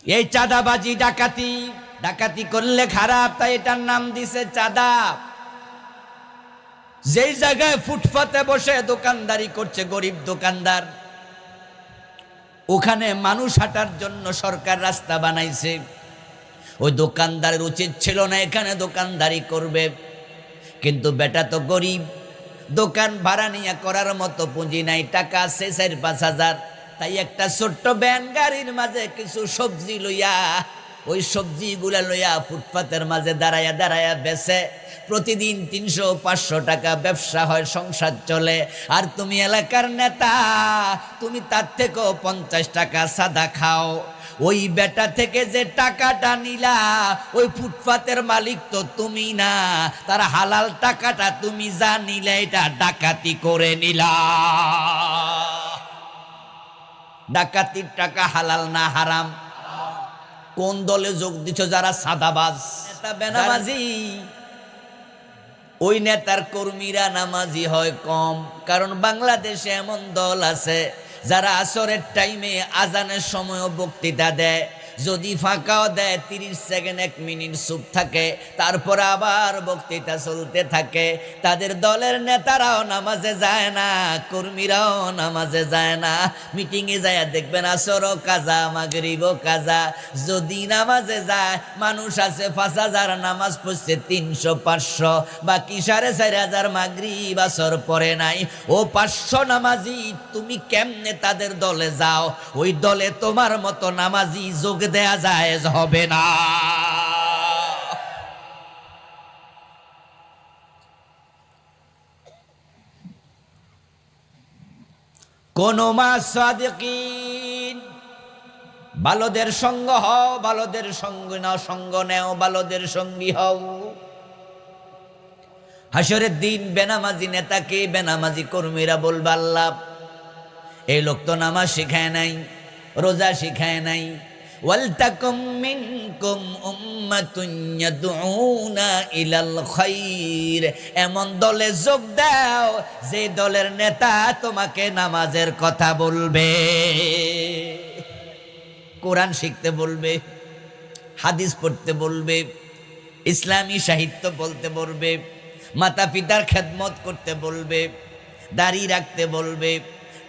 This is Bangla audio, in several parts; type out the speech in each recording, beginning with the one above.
এই চাঁদাবাজি ডাকাতি, ডাকাতি করলে খারাপ, তাই এটার নাম দিছে চাঁদা। যেই জায়গায় ফুটপাতে বসে দোকানদারি করছে গরিব দোকানদার, ওখানে মানুষ হাঁটার জন্য সরকার রাস্তা বানাইছে। ওই দোকানদারের উচিত ছিল না এখানে দোকানদারি করবে, কিন্তু বেটা তো গরিব, দোকান ভাড়া নিয়ে করার মতো পুঁজি নাই, টাকা আছে 4-5 হাজার। তাই একটা ছোট্ট ভ্যান গাড়ির মাঝে কিছু সবজি লইয়া, ওই সবজিগুলা লইয়া ফুটপাতের মাঝে দাঁড়ায়া দাঁড়ায়া বেচে। প্রতিদিন 300-500 টাকা ব্যবসা হয়, সংসার চলে। আর তুমি এলাকার নেতা, তুমি তার থেকেও 50 টাকা সাদা খাও। ওই বেটা থেকে যে টাকাটা নিলা, ওই ফুটপাতের মালিক তো তুমি না, তার হালাল টাকাটা তুমি যা নিলে এটা ডাকাতি করে নিলা। ডাকাতির টাকা হালাল না হারাম? কোন দলে যোগ দিছ? যারা সাদাবাজ, নেতা বেনামাজি, ওই নেতার কর্মীরা নামাজি হয় কম। কারণ বাংলাদেশে এমন দল আছে যারা আসরের টাইমে আজানের সময়ও বক্তৃতা দেয়, যদি ফাঁকাও দেয় 30 সেকেন্ড 1 মিনিট চুপ থাকে, তারপর আবার বক্তৃতা চলতে থাকে। তাদের দলের নেতারাও নামাজে যায় না, কর্মীরাও নামাজে যায় না। মিটিংয়ে যায় দেখবেন আসরও কাজা, মাগরিবও কাজা। যদি নামাজে যায়, মানুষ আছে 5,000 নামাজ পড়ছে 300-500, বাকি 4,500 মাগরিব আসর পড়ে নাই। ও 500 নামাজি, তুমি কেমনে তাদের দলে যাও? ওই দলে তোমার মতো নামাজি যোগ দেয়া জায়েজ হবে না। কোন মা সাদিকিন, ভালোদের সঙ্গ হও, ভালোদের সঙ্গ নাও, সঙ্গ নেও, ভালোদের সঙ্গী হও। হাসরের দিন বেনামাজি নেতাকে, বেনামাজি কর্মীরা বলবে, আল্লাহ এই লোক তো নামাজ শিখায় নাই, রোজা শিখায় নাই। ওয়ালতাকুম মিনকুম উম্মাতুন ইয়াদউনা ইলাল খায়র, এমন দলে যোগ দাও যে দলের নেতা তোমাকে নামাজের কথা বলবে, কোরআন শিখতে বলবে, হাদিস পড়তে বলবে, ইসলামী সাহিত্য বলতে বলবে, মাতা পিতার খেদমত করতে বলবে, দাড়ি রাখতে বলবে,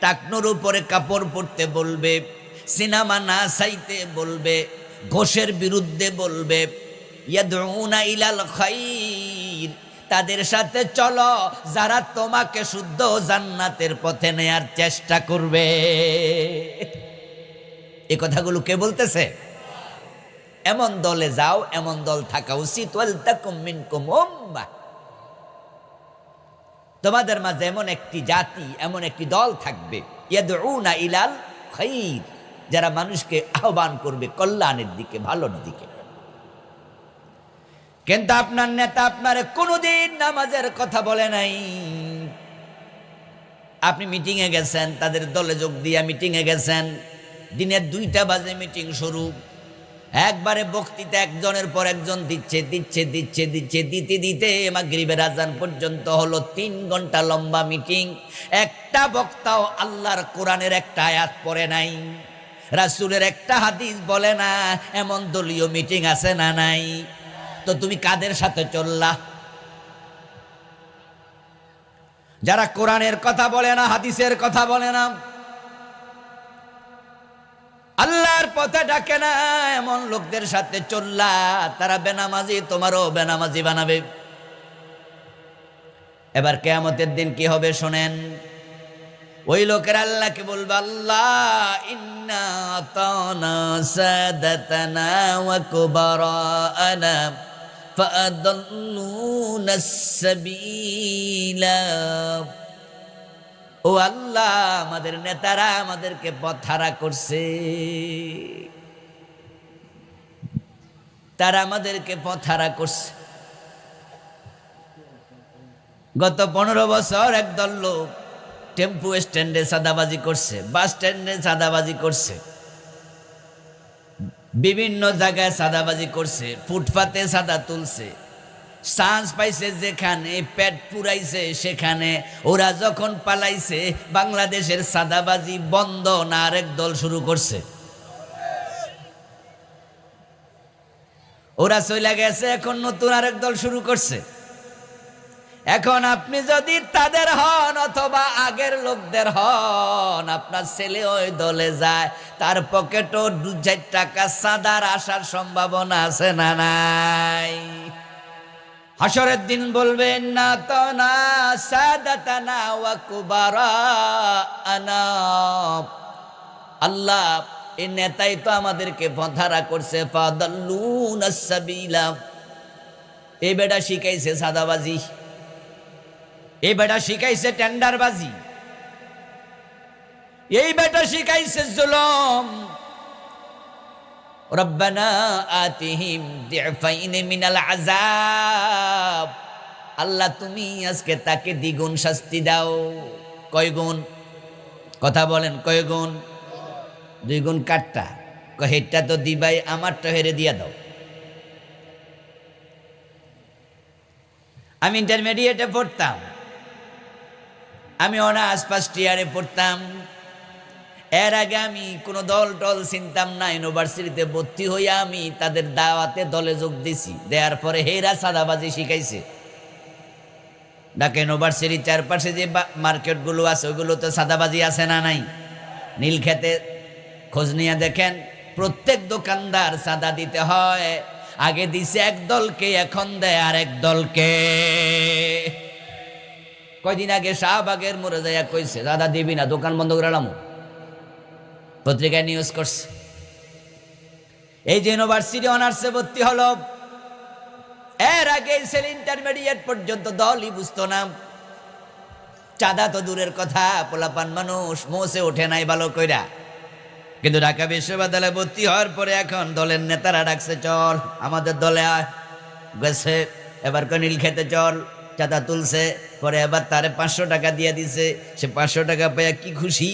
টাকনোর উপরে কাপড় পরতে বলবে, সিনেমা না চাইতে বলবে, ঘোষের বিরুদ্ধে বলবে। ইয়াদউনা ইলাল খায়র, তাদের সাথে চলো যারা তোমাকে শুদ্ধ জান্নাতের পথে নেয়ার চেষ্টা করবে। এই কথাগুলো কে বলতেছে? এমন দলে যাও, এমন দল থাকা উচিত। ওয়ালতাকুম মিনকুম উম্মাহ, তোমাদের মাঝে এমন একটি জাতি, এমন একটি দল থাকবে, ইয়াদউনা ইলাল খায়র, যারা মানুষকে আহ্বান করবে কল্যাণের দিকে, ভালোর দিকে। কিন্তু আপনার নেতা আপনারে কোনোদিন নামাজের কথা বলে নাই। আপনি মিটিংয়ে গেছেন, তাদের দলে যোগ দিয়া মিটিংয়ে গেছেন, দিনের 2টা বাজে মিটিং শুরু, একবারে বক্তৃতা একজনের পর একজন দিচ্ছে দিচ্ছে দিচ্ছে দিচ্ছে, দিতে দিতে মাগরিবের আজান পর্যন্ত হলো। 3 ঘন্টা লম্বা মিটিং। একটা বক্তাও আল্লাহর কোরআনের একটা আয়াত পড়ে নাই, রাসূলের একটা হাদিস বলে না। এমন দলীয় মিটিং আছে না নাই? তো তুমি কাদের সাথে চললা? যারা কোরআনের কথা বলে না, হাদিসের কথা বলে না, আল্লাহর পথে ডাকে না, এমন লোকদের সাথে চললা, তারা বেনামাজি, তোমারও বেনামাজি বানাবে। এবার কিয়ামতের দিন কি হবে শোনেন। ওই লোকের আল্লাহকে বলবে, আল্লাহ ইন্না আতানা সাদাতানা ওয়া কুবারানা ফাআদাল্লুনা সাবিলা। ও আল্লাহ, আমাদের নেতারা আমাদেরকে পথহারা করছে, তারা আমাদেরকে পথহারা করছে। গত 15 বছর একদল লোক টেম্পু স্ট্যান্ডে চাঁদাবাজি করছে, বাস স্ট্যান্ডে চাঁদাবাজি করছে, বিভিন্ন জায়গায় চাঁদাবাজি করছে, ফুটপাতে চাঁদা তুলছে, চান্স পাইছে যেখানে, পেট পুরাইছে সেখানে। ওরা যখন পালাইছে, বাংলাদেশের চাঁদাবাজি বন্ধ না আরেক দল শুরু করছে। ওরা চলে গেছে, এখন নতুন আরেক দল শুরু করছে। এখন আপনি যদি তাদের হন অথবা আগের লোকদের হন, আপনার ছেলে ওই দলে যায়, তার পকেটও 2-4 টাকা চাঁদার আসার সম্ভাবনা আছে না নাই? হাসরের দিন বলবেন না তো না সাদাতানা ওয়া কুবারানা, আল্লাহ এই নেতাই তো আমাদেরকে পথহারা করছে, ফাদাল্লুনাস সাবিলা। এই বেটা শিখাইছে সাদাবাজি, এই বেটা শিখাইছে টেন্ডারবাজি, এই বেটা শিখাইছে জুলুম। রব্বানা আতিহিম দিফাইন মিনাল আযাব, আল্লাহ তুমি আজকে তাকে দ্বিগুণ শাস্তি দাও। কয় গুণ? কথা বলেন, কয় গুণ? 2 গুণ। কাটটা হেডটা তো দিবাই, আমারটা হেরে দিয়া দাও। আমি ইন্টারমিডিয়েটে পড়তাম, আমি অনার্স ফার্স্ট ইয়ারে পড়তাম। এর আগে আমি কোনো দল টল চিনতাম না। ইউনিভার্সিটিতে ভর্তি হইয়া আমি তাদের দাওয়াতে দলে যোগ দিছি, দেওয়ার পরে হেরা সাদাবাজি শিখাইছে। ঢাকা ইউনিভার্সিটির চারপাশে যে মার্কেটগুলো আছে ওইগুলো তো সাদাবাজি আছে না নাই? নীলক্ষেতে খোঁজ নিয়ে দেখেন, প্রত্যেক দোকানদার চাঁদা দিতে হয়। আগে দিছে এক দলকে, এখন দেয় আরেক দলকে। কয়দিন আগে শাহবাগের মোড়ে যাইয়া কইছে দাদা দিবি না, দোকান বন্ধ করে এলাম। পত্রিকায় নিউজ করছে। এই যে ইউনিভার্সিটি অনার্সে ভর্তি হলো, এর আগে ছেলে ইন্টারমিডিয়েট পর্যন্ত দলই বুঝতো না। চাঁদা তো দূরের কথা, পোলাপান মানুষ মোসে ওঠে নাই ভালো কইরা। কিন্তু ঢাকা বিশ্ববিদ্যালয়ে ভর্তি হওয়ার পরে এখন দলের নেতারা ডাকছে, চল আমাদের দলে আয়। গেছে, এবার নীল খেতে চল, চাঁদা তুলছে। পরে এবার তারে 500 টাকা দিয়ে দিছে। সে 500 টাকা পাইয়া কি খুশি।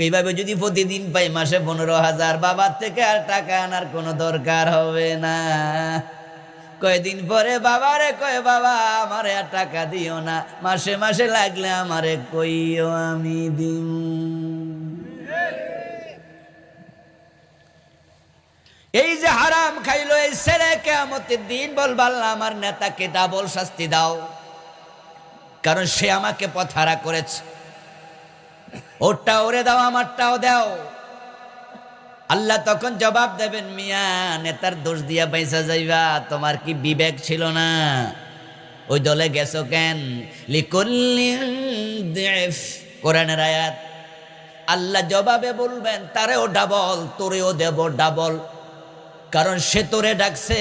এইভাবে যদি প্রতিদিন পাই মাসে 15,000, বাবার থেকে আর টাকা আনার কোনো দরকার হবে না। কয়দিন পরে বাবারে কয়, বাবা আমারে আর টাকা দিও না, মাসে মাসে লাগলে আমারে কইও, আমি দিম। এই যে হারাম খাইলো এই ছেলে, কিয়ামতের দিন বলবে আল্লাহ আমার নেতাকে ডাবল শাস্তি দাও, কারণ সে আমাকে পথহারা করেছে। ওরটা ওরে দাও, আমারটাও দাও। আল্লাহ তখন জবাব দেবেন, মিয়া নেতার দোষ দিয়া পয়সা যাইবা, তোমার কি বিবেক ছিল না? ওই দলে গেছো কেন? লিকুল্লিন দিফ, কোরআনের আয়াত। আল্লাহ জবাবে বলবেন তারেও ডাবল, তোরেও দেব ডাবল, কারণ সে তোরে ডাকছে,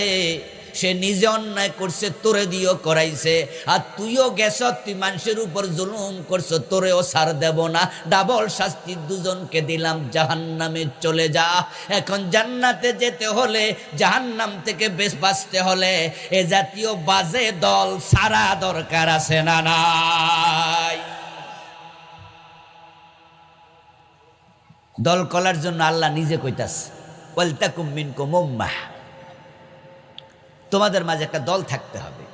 সে নিজে অন্যায় করছে, তোরে দিয়েও করাইছে। আর তুইও গেছ, তুই মানুষের উপর জুলুম করছো, তোরেও ছাড় দেব না, ডাবল শাস্তি দুজনকে দিলাম, জাহান্নামে চলে যা। এখন জান্নাতে যেতে হলে, জাহান্নাম থেকে বাঁচতে হলে এ জাতীয় বাজে দল সারা দরকার আছে না নাই? দল করার জন্য আল্লাহ নিজে কইতাছে, ওয়ালতাকুম মিনকুম উম্মাহ, তোমাদের মাঝে একটা দল থাকতে হবে।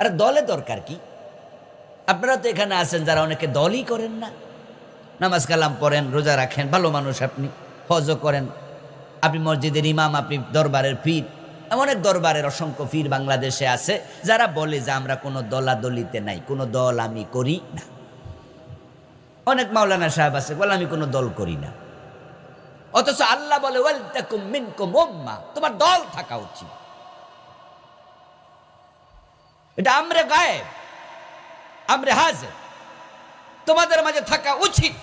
আরে দলে দরকার কি? আপনারা তো এখানে আছেন যারা অনেকে দলই করেন না, নামাজ কালাম পড়েন, রোজা রাখেন, ভালো মানুষ, আপনি হজও করেন, আপনি মসজিদের ইমাম, আপনি দরবারের পীর। এমন এক দরবারের অসংখ্য পীর বাংলাদেশে আছে যারা বলে যে আমরা কোনো দলাদলিতে নাই, কোনো দল আমি করি না। অনেক মাওলানা সাহেব আছে বলে আমি কোনো দল করি না। অথচ আল্লাহ বলে ওয়ালতাকুম মিনকুম উম্মাহ, তোমার দল থাকা উচিত। এটা আমরে গায়েব, আমরে হাজির, তোমাদের মাঝে থাকা উচিত।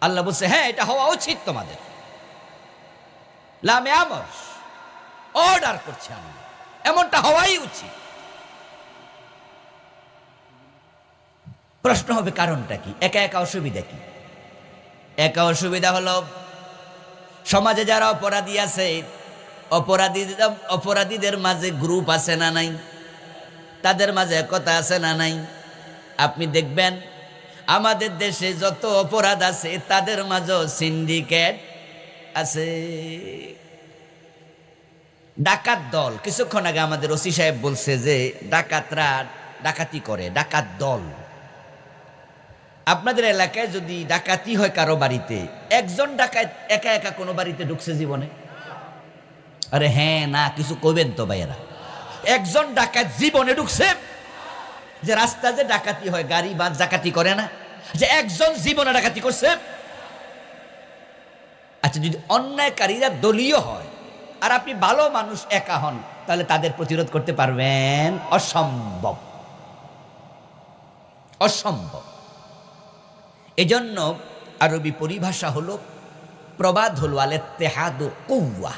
আল্লাহ বলছে হ্যাঁ এটা হওয়া উচিত তোমাদের। লামে আমর, অর্ডার করছে আমি, এমনটা হওয়াই উচিত। প্রশ্ন হবে কারণটা কি? একা একা অসুবিধা কি? একা অসুবিধা হলো সমাজে যারা অপরাধী আছে, অপরাধীদের মাঝে গ্রুপ আছে না নাই? তাদের মাঝে একতা আছে না নাই? আপনি দেখবেন আমাদের দেশে যত অপরাধ আছে তাদের মাঝে সিন্ডিকেট আছে। ডাকাত দল, কিছুক্ষণ আগে আমাদের ওসি সাহেব বলছে যে ডাকাতরা ডাকাতি করে, ডাকাত দল। আপনাদের এলাকায় যদি ডাকাতি হয় কারো বাড়িতে, একজন ডাকাত একা একা কোনো বাড়িতে ঢুকছে জীবনে? আরে হ্যাঁ না কিছু কইবেন তো ভাইয়েরা। একজন ডাকাত জীবনে ঢুকছে, যে রাস্তা যে ডাকাতি হয় গাড়ি বা ডাকাতি করে না, যে একজন জীবনে ডাকাতি করছে? আচ্ছা যদি অন্যায়কারীরা দলীয় হয় আর আপনি ভালো মানুষ একা হন, তাহলে তাদের প্রতিরোধ করতে পারবেন? অসম্ভব, অসম্ভব। এজন্য আরবি পরিভাষা হলো, প্রবাদ হলো আল ইত্তেহাদু কুওয়া,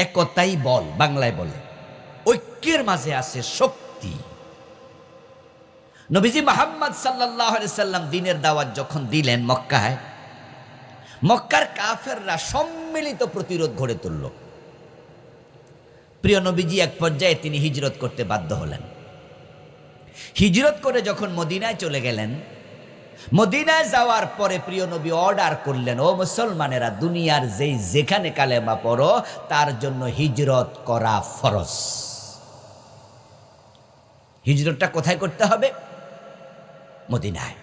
একতাই বল, বাংলায় বলে ঐক্যের মাঝে আছে শক্তি। নবীজি মুহাম্মদ সাল্লাল্লাহু আলাইহি সাল্লাম দ্বীনের দাওয়াত যখন দিলেন মক্কায়, মক্কার কাফেররা সম্মিলিত প্রতিরোধ গড়ে তুলল। প্রিয় নবীজি এক পর্যায়ে তিনি হিজরত করতে বাধ্য হলেন। হিজরত করে যখন মদিনায় চলে গেলেন, মদিনায় যাওয়ার পরে প্রিয় নবী অর্ডার করলেন, ও মুসলমানেরা, দুনিয়ার যেখানে কালেমা পড়ো তার জন্য হিজরত করা ফরজ। হিজরতটা কোথায় করতে হবে? মদিনায়।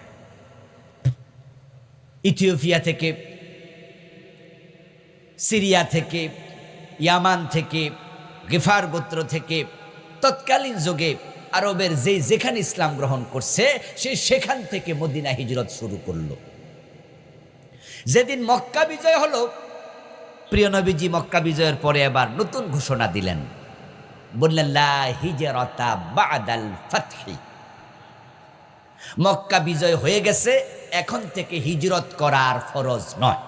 ইথিওপিয়া থেকে, সিরিয়া থেকে, ইয়ামান থেকে, গিফার গোত্র থেকে তৎকালীন যুগে আরবের যেখানে ইসলাম গ্রহণ করছে সেখান থেকে মদিনা হিজরত শুরু করলো। যেদিন মক্কা বিজয় হলো, প্রিয় নবীজি মক্কা বিজয়ের পরে আবার নতুন ঘোষণা দিলেন, বললেন লা হিজরাতা বাদাল ফাতহি। মক্কা বিজয় হয়ে গেছে, এখন থেকে হিজরত করার ফরজ নয়,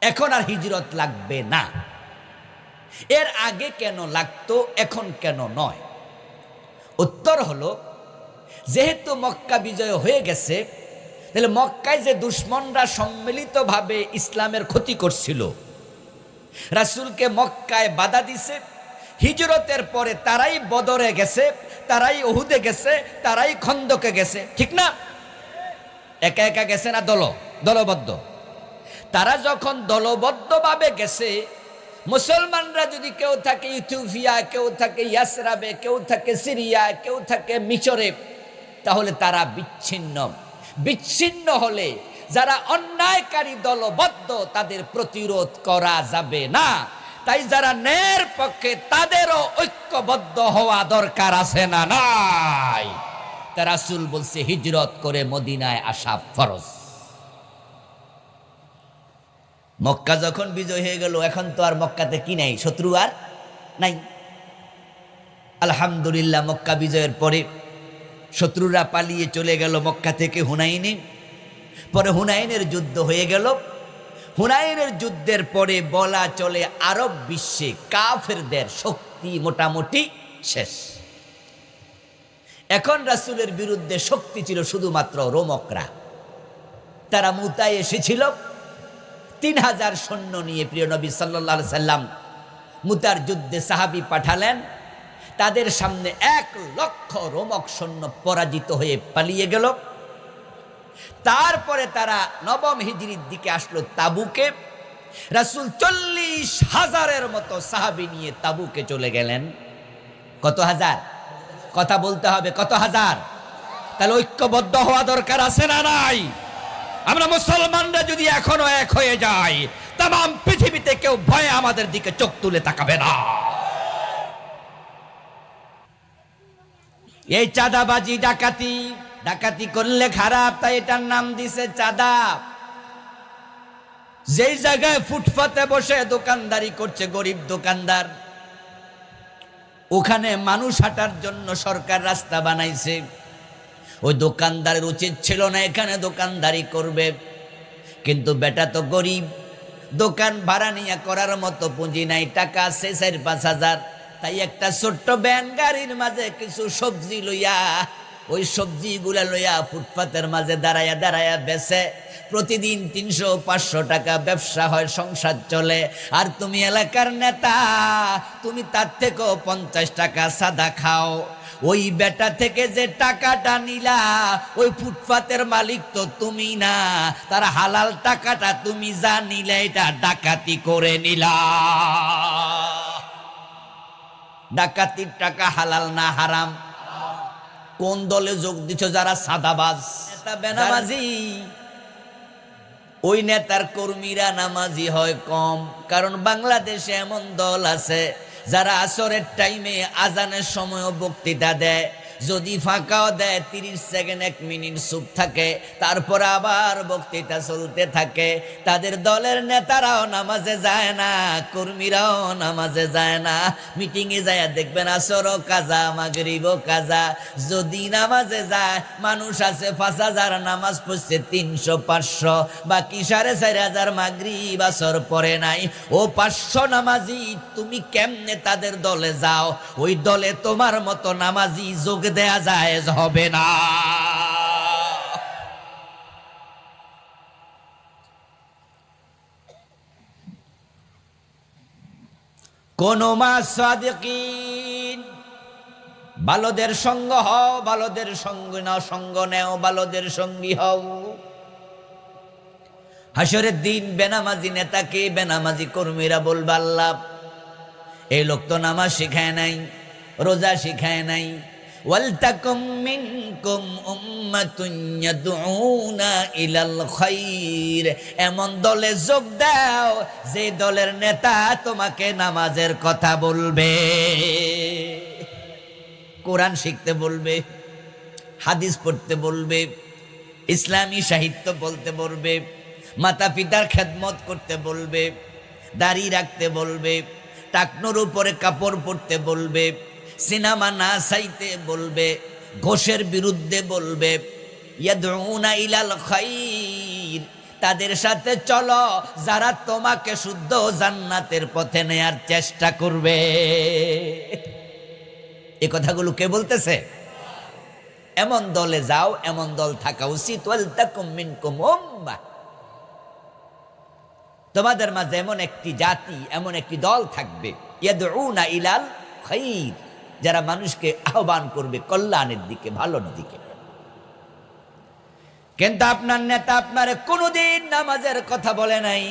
এখন আর হিজরত লাগবে না। এর আগে কেন লাগতো, এখন কেন নয়? উত্তর হলো, যেহেতু মক্কা বিজয় হয়ে গেছে, তাহলে মক্কায় যে দুশমনরা সম্মিলিতভাবে ইসলামের ক্ষতি করছিল, রাসূলকে মক্কায় বাধা দিছে, হিজরতের পরে তারাই বদরে গেছে, তারাই উহুদে গেছে, তারাই খন্দকে গেছে, ঠিক না? একা একা গেছে না দলবদ্ধ? তারা যখন দলবদ্ধভাবে গেছে, মুসলমানরা যদি কেউ থাকে ইথিওপিয়া, কেউ থাকে ইয়াসরাবে, কেউ থাকে সিরিয়া, কেউ থাকে মিশরে, তাহলে তারা বিচ্ছিন্ন হলে যারা অন্যায়কারী দলবদ্ধ তাদের প্রতিরোধ করা যাবে না। তাই যারা ন্যায়ের পক্ষে তাদেরও ঐক্যবদ্ধ হওয়া দরকার আছে না নাই? তা রাসূল বলছে হিজরত করে মদিনায় আসা ফরজ। মক্কা যখন বিজয় হয়ে গেল, এখন তো আর মক্কাতে কি নাই, শত্রু আর নাই। আলহামদুলিল্লাহ, মক্কা বিজয়ের পরে শত্রুরা পালিয়ে চলে গেল মক্কা থেকে হুনাইনে। পরে হুনাইনের যুদ্ধ হয়ে গেল। হুনাইনের যুদ্ধের পরে বলা চলে আরব বিশ্বে কাফেরদের শক্তি মোটামুটি শেষ। এখন রাসূলের বিরুদ্ধে শক্তি ছিল শুধুমাত্র রোমকরা। তারা মুতায় এসেছিল 3000 সৈন্য নিয়ে। প্রিয় নবী সাল্লাল্লাহু আলাইহি সাল্লাম মুতার যুদ্ধে সাহাবী পাঠালেন, তাদের সামনে 1 লক্ষ রোমক সৈন্য পরাজিত হয়ে পালিয়ে গেল। তারপরে তারা নবম হিজরির দিকে আসলো তাবুকে। রাসূল 40,000-এর মতো সাহাবী নিয়ে তাবুকে চলে গেলেন। কত হাজার? কথা বলতে হবে, কত হাজার? তাহলে ঐক্যবদ্ধ হওয়া দরকার আছে না নাই? আমরা মুসলমানরা যদি এখনো এক হয়ে যাই, তাম পৃথিবীতে কেউ ভয়ে আমাদের দিকে চোখ তুলে তাকাবে না। এই চাঁদাবাজি, ডাকাতি করলে খারাপ, তাই এটার নাম দিছে চাঁদা। যেই জায়গায় ফুটপাতে বসে দোকানদারি করছে গরিব দোকানদার, ওখানে মানুষ হাঁটার জন্য সরকার রাস্তা বানাইছে। ওই দোকানদারের উচিত ছিল না এখানে দোকানদারি করবে, কিন্তু বেটা তো গরিব, দোকান ভাড়া নিয়ে করার মতো পুঁজি নাই, টাকা আছে 4-5 হাজার। তাই একটা ছোট্ট ভ্যান গাড়ির মাঝে কিছু সবজি লইয়া, ওই সবজিগুলা লইয়া ফুটপাতের মাঝে দাঁড়ায়া বেচে। প্রতিদিন 300-500 টাকা ব্যবসা হয়, সংসার চলে। আর তুমি এলাকার নেতা, তুমি তার থেকেও 50 টাকা সাদা খাও। ওই বেটা থেকে যে টাকাটা নিলা, ওই ফুটপাতের মালিক তো তুমি না, তার হালাল টাকাটা তুমি যা নিলে এটা ডাকাতি করে নিলা। ডাকাতির টাকা হালাল না হারাম? কোন দলে যোগ দিচ্ছ যারা সাদাবাজ, বেনামাজি? ওই নেতার কর্মীরা নামাজি হয় কম, কারণ বাংলাদেশে এমন দল আছে যারা আসরের টাইমে আজানের সময়ও বক্তৃতা দেয়, যদি ফাঁকাও দেয় 30 সেকেন্ড 1 মিনিট চুপ থাকে, তারপর আবার বক্তৃতা চলতে থাকে। তাদের দলের নেতারাও নামাজে যায় না, কর্মীরাও নামাজে যায় না। মিটিংয়ে যায় দেখবেন আসরও কাজা, মাগরিবও কাজা। যদি নামাজে যায় মানুষ আছে 5000 নামাজ পড়ছে 300-500, বাকি 4500 মাগরিব আসর পড়ে নাই। ও 500 নামাজি, তুমি কেমনে তাদের দলে যাও? ওই দলে তোমার মতো নামাজি যোগ দেয়া জায়েজ হবে না। কোন মা সাদিকিন, ভালোদের সঙ্গ হও, ভালোদের সঙ্গ নাও, সঙ্গ নেও, ভালোদের সঙ্গী হও। হাসরের দিন বেনামাজি নেতাকে বেনামাজি কর্মীরা বলবে, আল্লাহ এই লোক তো নামাজ শিখায় নাই, রোজা শিখায় নাই। ওয়ালতাকুম মিনকুম উম্মাতুন ইয়াদউনা ইলাল খায়র, এমন দলে যোগ দাও যে দলের নেতা তোমাকে নামাজের কথা বলবে, কোরআন শিখতে বলবে, হাদিস পড়তে বলবে, ইসলামী সাহিত্য বলতে বলবে, মাতা পিতার খেদমত করতে বলবে, দাড়ি রাখতে বলবে, টাকনোর উপরে কাপড় পরতে বলবে, সিনেমা না চাইতে বলবে, ঘোষের বিরুদ্ধে বলবে। ইয়াদউনা ইলাল খায়র, তাদের সাথে চলো যারা তোমাকে শুদ্ধ জান্নাতের পথে নেয়ার চেষ্টা করবে। এই কথাগুলো কে বলতেছে? এমন দলে যাও, এমন দল থাকা উচিত। ওয়ালতাকুম মিনকুম উম্মাহ, তোমাদের মাঝে এমন একটি জাতি, এমন একটি দল থাকবে, ইয়াদউনা ইলাল খায়র, যারা মানুষকে আহ্বান করবে কল্যাণের দিকে, ভালোর দিকে। কিন্তু আপনার নেতা আপনারে কোনোদিন নামাজের কথা বলে নাই।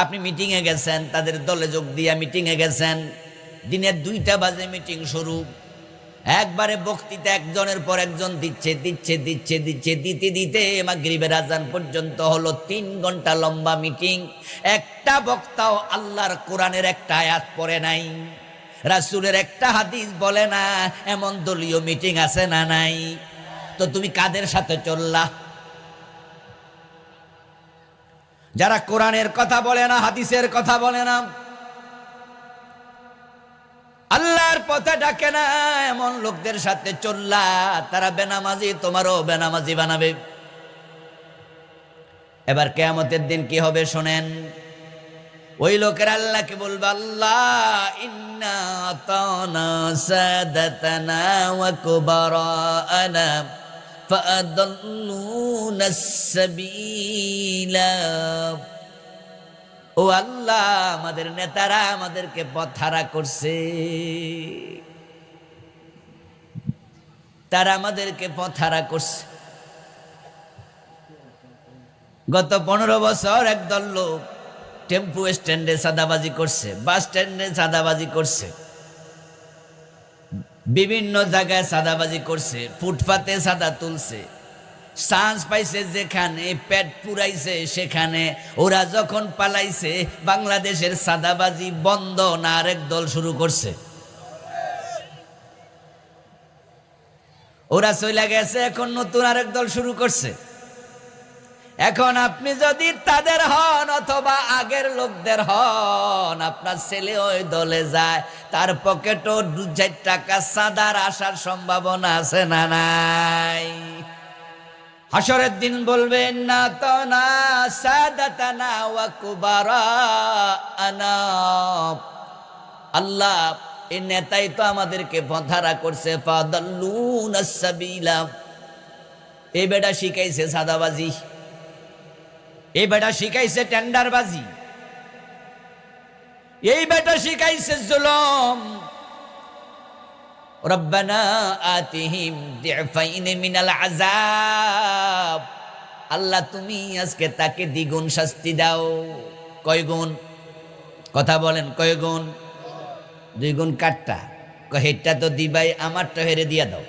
আপনি মিটিংয়ে গেছেন, তাদের দলে যোগ দিয়ে মিটিংয়ে গেছেন, দিনের 2টা বাজে মিটিং শুরু, একবারে বক্তৃতা একজনের পর একজন দিচ্ছে দিচ্ছে দিচ্ছে দিচ্ছে, দিতে দিতে মাগরিবের আজান পর্যন্ত হলো। 3 ঘন্টা লম্বা মিটিং। একটা বক্তাও আল্লাহর কোরআনের একটা আয়াত পড়ে নাই, রাসূলের একটা হাদিস বলে না। এমন দলীয় মিটিং আছে না নাই? তো তুমি কাদের সাথে চললা? যারা কোরআনের কথা বলে না, হাদিসের কথা বলে না, আল্লাহর পথে ডাকে না, এমন লোকদের সাথে চললা, তারা বেনামাজি, তোমারও বেনামাজি বানাবে। এবার কিয়ামতের দিন কি হবে শোনেন। ওই লোকের আল্লাহকে বলবে, আল্লাহ ইন্না আতানা সাদাতানা ওয়া কুবারানা ফাআদাল্লুনা সাবিলা। ও আল্লাহ, আমাদের নেতারা আমাদেরকে পথহারা করছে, তারা আমাদেরকে পথহারা করছে। গত 15 বছর একদল লোক টেম্পু স্ট্যান্ডে চাঁদাবাজি করছে, বাস স্ট্যান্ডে চাঁদাবাজি করছে, বিভিন্ন জায়গায় চাঁদাবাজি করছে, ফুটপাতে চাঁদা তুলছে, চান্স পাইছে যেখানে, পেট পুরাইছে সেখানে। ওরা যখন পালাইছে, বাংলাদেশের চাঁদাবাজি বন্ধ না আরেক দল শুরু করছে। ওরা চলে গেছে, এখন নতুন আরেক দল শুরু করছে। এখন আপনি যদি তাদের হন অথবা আগের লোকদের হন, আপনার ছেলে ওই দলে যায়, তার পকেটও 2-4 টাকা চাঁদার আসার সম্ভাবনা আছে না নাই? হাসরের দিন বলবেন না তো না সাদাতানা ওয়া কুবারানা, আল্লাহ এই নেতাই তো আমাদেরকে পথহারা করছে, ফাদাল্লুনা সাবিলা। এই বেটা শিখাইছে সাদাবাজি, এই বেটা শিখাইছে টেন্ডারবাজি, এই বেটা শিখাইছে জুলুম। রব্বানা আতিহিম দিফাইন মিনাল আযাব, আল্লাহ তুমি আজকে তাকে দ্বিগুণ শাস্তি দাও। কয় গুণ? কথা বলেন, কয় গুণ? 2 গুণ। কাটটা হেডটা তো দিবাই, আমারটা হেরে দিয়া দাও।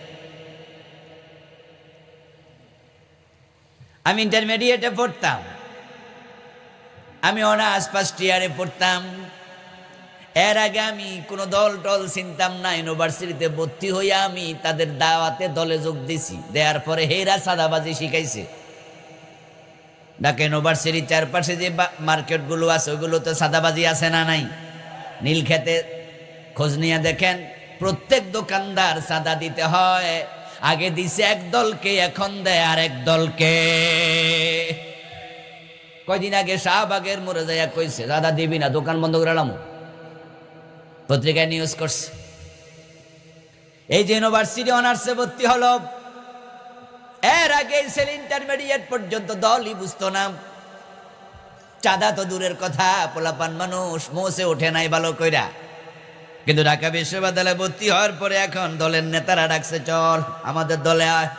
আমি ইন্টারমিডিয়েটে পড়তাম, আমি অনার্স ফার্স্ট ইয়ারে পড়তাম। এর আগে আমি কোনো দল টল চিনতাম না। ইউনিভার্সিটিতে ভর্তি হইয়া আমি তাদের দাওয়াতে দলে যোগ দিছি, দেওয়ার পরে হেরা সাদাবাজি শিখাইছে। ঢাকা ইউনিভার্সিটির চারপাশে যে মার্কেটগুলো আছে ওইগুলোতে সাদাবাজি আছে না নাই? নীলক্ষেতে খোঁজ নিয়ে দেখেন, প্রত্যেক দোকানদার সাদা দিতে হয়। আগে দিছে এক দলকে, এখন দেয় আরেক দলকে। কয়দিন আগে শাহবাগের মোড়ে যাইয়া কইছে দাদা দিবি না, দোকান বন্ধ করে এলাম। পত্রিকায় নিউজ করছে। এই যে ইউনিভার্সিটি অনার্সে ভর্তি হলো, এর আগে ছেলে ইন্টারমিডিয়েট পর্যন্ত দলই বুঝতো না। চাঁদা তো দূরের কথা, পোলাপান মানুষ মোসে ওঠে নাই ভালো কইরা। কিন্তু ঢাকা বিশ্ববিদ্যালয়ে ভর্তি হওয়ার পরে এখন দলের নেতারা ডাকছে, চল আমাদের দলে আয়।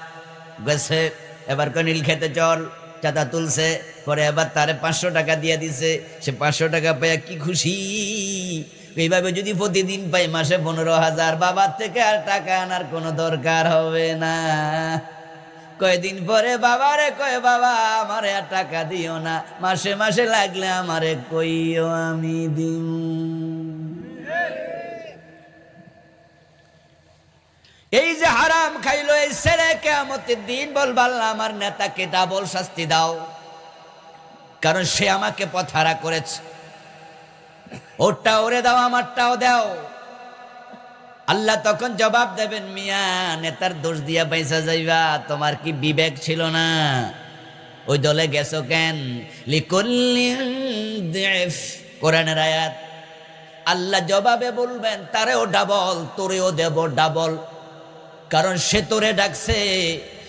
গেছে, এবার নীল খেতে চল, চাঁদা তুলছে। পরে এবার তারে 500 টাকা দিয়ে দিছে। সে 500 টাকা পাইয়া কি খুশি। এইভাবে যদি প্রতিদিন পাই মাসে 15,000, বাবার থেকে আর টাকা আনার কোনো দরকার হবে না। কয়দিন পরে বাবারে কয়, বাবা আমারে আর টাকা দিও না, মাসে মাসে লাগলে আমারে কইও আমি দিম। এই যে হারাম খাইলো এই ছেলে, কিয়ামতের দিন বলবে আল্লাহ আমার নেতাকে ডাবল শাস্তি দাও, কারণ সে আমাকে পথহারা করেছে। ওরটা ওরে দাও, আমারটাও দাও। আল্লাহ তখন জবাব দেবেন, মিয়া নেতার দোষ দিয়া পয়সা যাইবা, তোমার কি বিবেক ছিল না? ওই দলে গেছো কেন? লিকুল্লিন দিফ, কোরআনের আয়াত। আল্লাহ জবাবে বলবেন তারেও ডাবল, তোরেও দেব ডাবল। কারণ সে তোরে ডাকছে,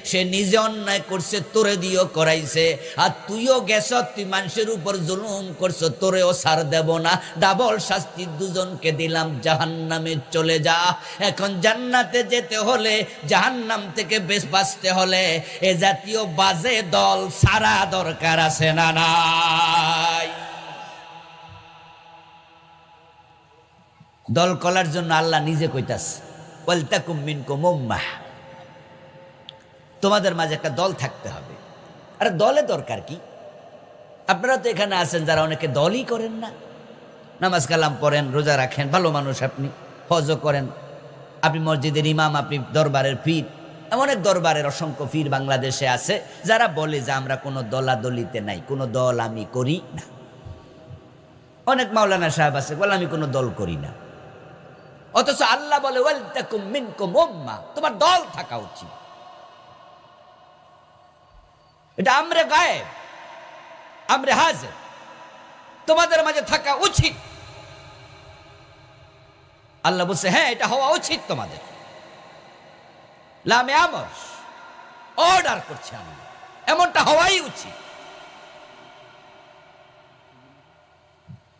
সে নিজে অন্যায় করছে, তোরে দিয়েও করাইছে। আর তুইও গেছ, তুই মানুষের উপর জুলুম করছ, তোরেও ছাড় দেব না, ডাবল শাস্তি দুজনকে দিলাম। জাহান্নামে চলে যা। এখন জান্নাতে যেতে হলে, জাহান্নাম থেকে বেশ বাঁচতে হলে এ জাতীয় বাজে দল সারা দরকার আছে না নাই? দল করার জন্য আল্লাহ নিজে কইতাছে, ওয়ালতাকুম মিনকুম উম্মাহ, তোমাদের মাঝে একটা দল থাকতে হবে। আরে দলে দরকার কি? আপনারা তো এখানে আছেন যারা অনেকে দলই করেন না। নামাজ কালাম পড়েন, রোজা রাখেন, ভালো মানুষ আপনি, হজও করেন, আপনি মসজিদের ইমাম, আপনি দরবারের পীর। এমন এক দরবারের অসংখ্য পীর বাংলাদেশে আছে যারা বলে যে আমরা কোনো দলাদলিতে নাই, কোনো দল আমি করি না। অনেক মাওলানা সাহেব আছে বলে আমি কোনো দল করি না। অথচ আল্লাহ বলে ওয়ালতাকুম মিনকুম উম্মাহ, তোমার দল থাকা উচিত। এটা আমরে গায়েব, আমরে হাজির, তোমাদের মাঝে থাকা উচিত। আল্লাহ বলছে হ্যাঁ এটা হওয়া উচিত তোমাদের। লামে আমর, অর্ডার করছে আমি, এমনটা হওয়াই উচিত।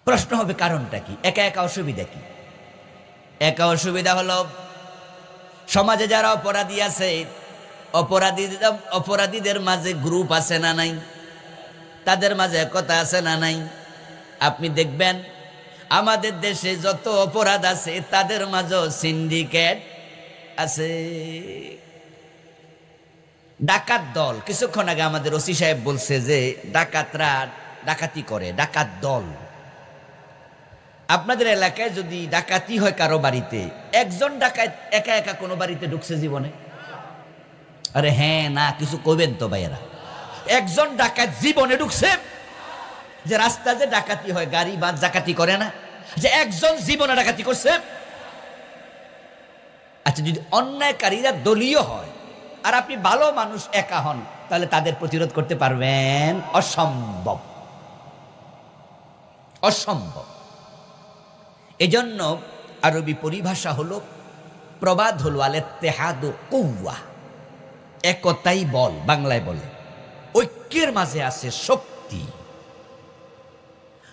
প্রশ্ন হবে কারণটা কি? একা একা অসুবিধা কি? একা অসুবিধা হলো সমাজে যারা অপরাধী আছে, অপরাধীদের মাঝে গ্রুপ আছে না নাই? তাদের মাঝে একতা আছে না নাই? আপনি দেখবেন আমাদের দেশে যত অপরাধ আছে তাদের মাঝে সিন্ডিকেট আছে। ডাকাত দল, কিছুক্ষণ আগে আমাদের ওসি সাহেব বলছে যে ডাকাতরা ডাকাতি করে, ডাকাত দল। আপনাদের এলাকায় যদি ডাকাতি হয় কারো বাড়িতে, একজন ডাকাত একা একা কোনো বাড়িতে ঢুকছে জীবনে? আরে হ্যাঁ না, কিছু কইবেন তো ভাইয়েরা। একজন ডাকাত জীবনে ঢুকছে? যে রাস্তা যে ডাকাতি হয়, গাড়ি বাস ডাকাতি করে না, যে একজন জীবনে ডাকাতি করছে? আচ্ছা, যদি অন্যায়কারীরা দলীয় হয় আর আপনি ভালো মানুষ একা হন, তাহলে তাদের প্রতিরোধ করতে পারবেন? অসম্ভব, অসম্ভব। এজন্য আরবি পরিভাষা হলো, প্রবাদ হলো আল ইত্তেহাদু কুওয়া, একতাই বল। বাংলায় বলে ঐক্যের মাঝে আছে শক্তি।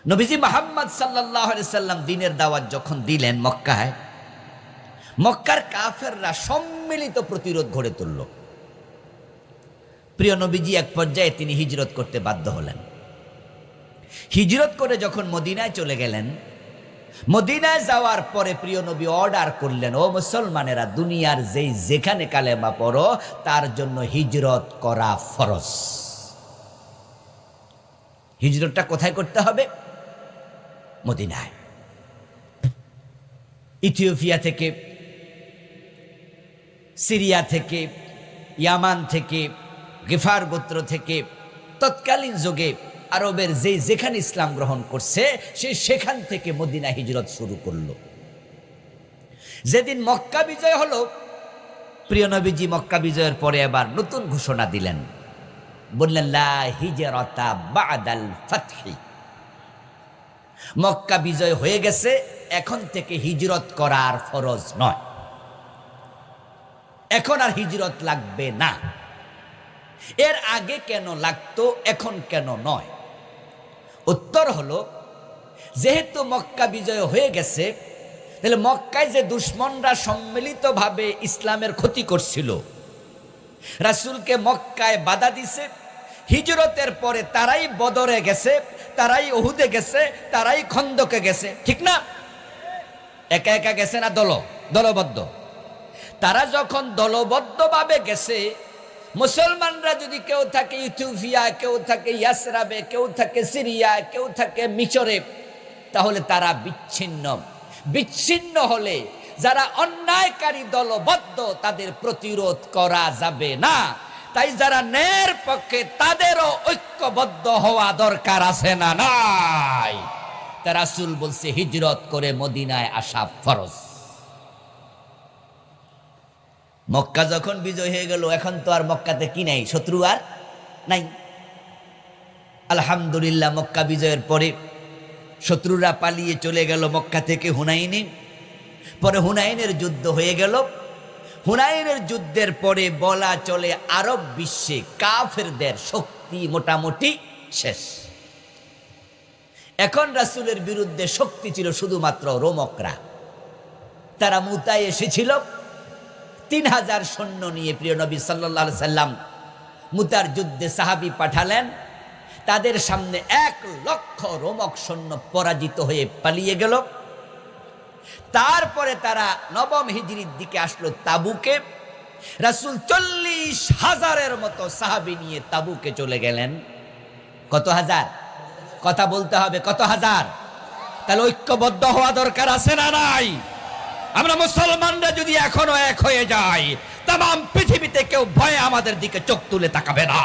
নবীজি মুহাম্মদ সাল্লাল্লাহু আলাইহি সাল্লাম দ্বীনের দাওয়াত যখন দিলেন মক্কায়, মক্কার কাফেররা সম্মিলিত প্রতিরোধ গড়ে তুলল। প্রিয় নবীজি এক পর্যায়ে তিনি হিজরত করতে বাধ্য হলেন। হিজরত করে যখন মদিনায় চলে গেলেন, মদিনায় যাওয়ার পরে প্রিয় নবী অর্ডার করলেন, ও মুসলমানেরা, দুনিয়ার যেখানে কালেমা পড়ো তার জন্য হিজরত করা ফরজ। হিজরতটা কোথায় করতে হবে? মদিনায়। ইথিওপিয়া থেকে, সিরিয়া থেকে, ইয়ামান থেকে, গিফার গোত্র থেকে তৎকালীন যুগে আরবের যেখানে ইসলাম গ্রহণ করছে সেখান থেকে মদিনা হিজরত শুরু করলো। যেদিন মক্কা বিজয় হলো, প্রিয় নবীজি মক্কা বিজয়ের পরে আবার নতুন ঘোষণা দিলেন, বললেন লা হিজরাতা বাদাল ফাতহি। মক্কা বিজয় হয়ে গেছে, এখন থেকে হিজরত করার ফরজ নয়, এখন আর হিজরত লাগবে না। এর আগে কেন লাগতো, এখন কেন নয়? উত্তর হলো, যেহেতু মক্কা বিজয় হয়ে গেছে, তাহলে মক্কায় যে দুশমনরা সম্মিলিতভাবে ইসলামের ক্ষতি করছিল, রাসূলকে মক্কায় বাধা দিছে, হিজরতের পরে তারাই বদরে গেছে, তারাই উহুদে গেছে, তারাই খন্দকে গেছে, ঠিক না? একা একা গেছে না দলবদ্ধ? তারা যখন দলবদ্ধভাবে গেছে, মুসলমানরা যদি কেউ থাকে ইথিওপিয়া, কেউ থাকে ইয়াসরাবে, কেউ থাকে সিরিয়া, কেউ থাকে মিশরে, তাহলে তারা বিচ্ছিন্ন হলে যারা অন্যায়কারী দলবদ্ধ তাদের প্রতিরোধ করা যাবে না। তাই যারা ন্যায়ের পক্ষে তাদেরও ঐক্যবদ্ধ হওয়া দরকার আছে না নাই? তা রাসূল বলছে হিজরত করে মদিনায় আসা ফরজ। মক্কা যখন বিজয় হয়ে গেল, এখন তো আর মক্কাতে কি নাই, শত্রু আর নাই। আলহামদুলিল্লাহ, মক্কা বিজয়ের পরে শত্রুরা পালিয়ে চলে গেল মক্কা থেকে হুনাইনে। পরে হুনাইনের যুদ্ধ হয়ে গেল। হুনাইনের যুদ্ধের পরে বলা চলে আরব বিশ্বে কাফেরদের শক্তি মোটামুটি শেষ। এখন রাসূলের বিরুদ্ধে শক্তি ছিল শুধুমাত্র রোমকরা। তারা মুতায় এসেছিল 3000 সৈন্য নিয়ে। প্রিয় নবী সাল্লাল্লাহু আলাইহি সাল্লাম মুতার যুদ্ধে সাহাবী পাঠালেন, তাদের সামনে 1 লক্ষ রোমক সৈন্য পরাজিত হয়ে পালিয়ে গেল। তারপরে তারা নবম হিজরির দিকে আসলো তাবুকে। রাসূল 40,000-এর মতো সাহাবী নিয়ে তাবুকে চলে গেলেন। কত হাজার? কথা বলতে হবে, কত হাজার? তাহলে ঐক্যবদ্ধ হওয়া দরকার আছে না নাই? আমরা মুসলমানরা যদি এখনো এক হয়ে যাই, তাম পৃথিবীতে কেউ ভয়ে আমাদের দিকে চোখ তুলে তাকাবে না।